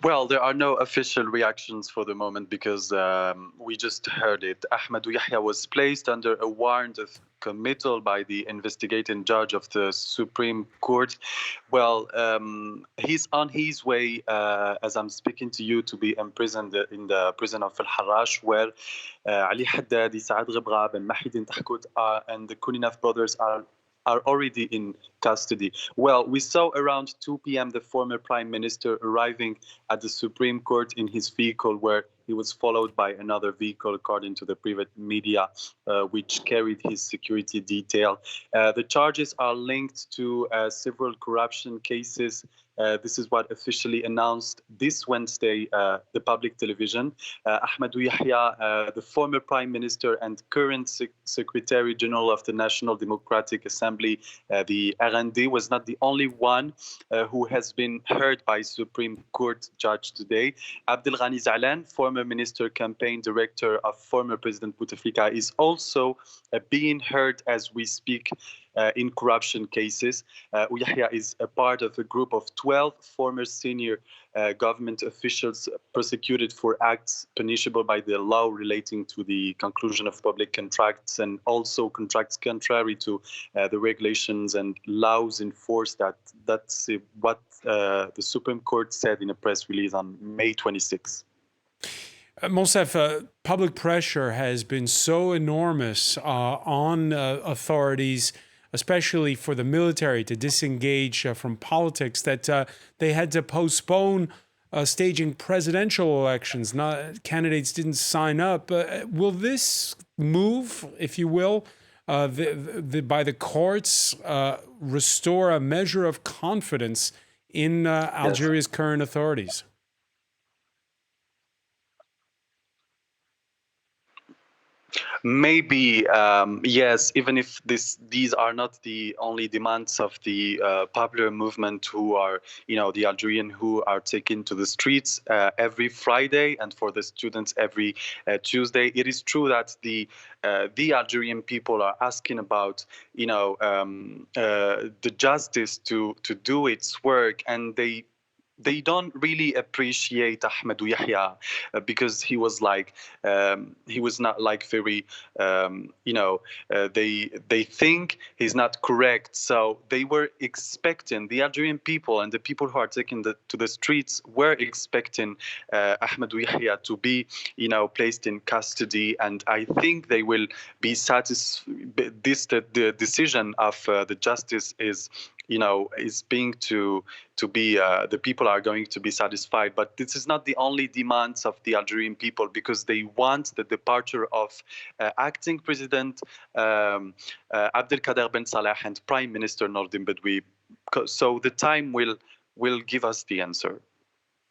Well, there are no official reactions for the moment because we just heard it. Ahmed Ouyahia was placed under a warrant of committal by the investigating judge of the Supreme Court. Well, he's on his way, as I'm speaking to you, to be imprisoned in the prison of Al Harrach, where Ali Haddad, Saad Ghibrab, and Mahidin Tahkout and the Kouninaf brothers are already in custody. Well, we saw around 2 p.m. the former prime minister arriving at the Supreme Court in his vehicle, where he was followed by another vehicle, according to the private media, which carried his security detail. The charges are linked to several corruption cases. This is what officially announced this Wednesday, the public television. Ahmed Ouyahia, the former prime minister and current secretary general of the National Democratic Assembly, the RND, was not the only one who has been heard by Supreme Court judge today. Abdelghani Zahlan, former minister campaign director of former President Bouteflika, is also being heard as we speak in corruption cases. Ouyahia is a part of a group of 12 former senior government officials prosecuted for acts punishable by the law relating to the conclusion of public contracts and also contracts contrary to the regulations and laws in force. That's what the Supreme Court said in a press release on May 26. Monsef, public pressure has been so enormous on authorities, especially for the military, to disengage from politics, that they had to postpone staging presidential elections. Candidates didn't sign up. Will this move, if you will, by the courts, restore a measure of confidence in Algeria's current authorities? Maybe, yes, even if these are not the only demands of the popular movement who are, the Algerian who are taken to the streets every Friday, and for the students every Tuesday. It is true that the Algerian people are asking about, the justice to do its work, and they don't really appreciate Ahmed Ouyahia because he was not like very, they think he's not correct. So they were expecting, the Algerian people and the people who are taking to the streets were expecting Ahmed Ouyahia to be, placed in custody. And I think they will be satisfied. The decision of the justice is being to be, the people are going to be satisfied. But this is not the only demands of the Algerian people, because they want the departure of acting President Abdelkader Ben Salah and Prime Minister Nordin Bedoui. So the time will give us the answer.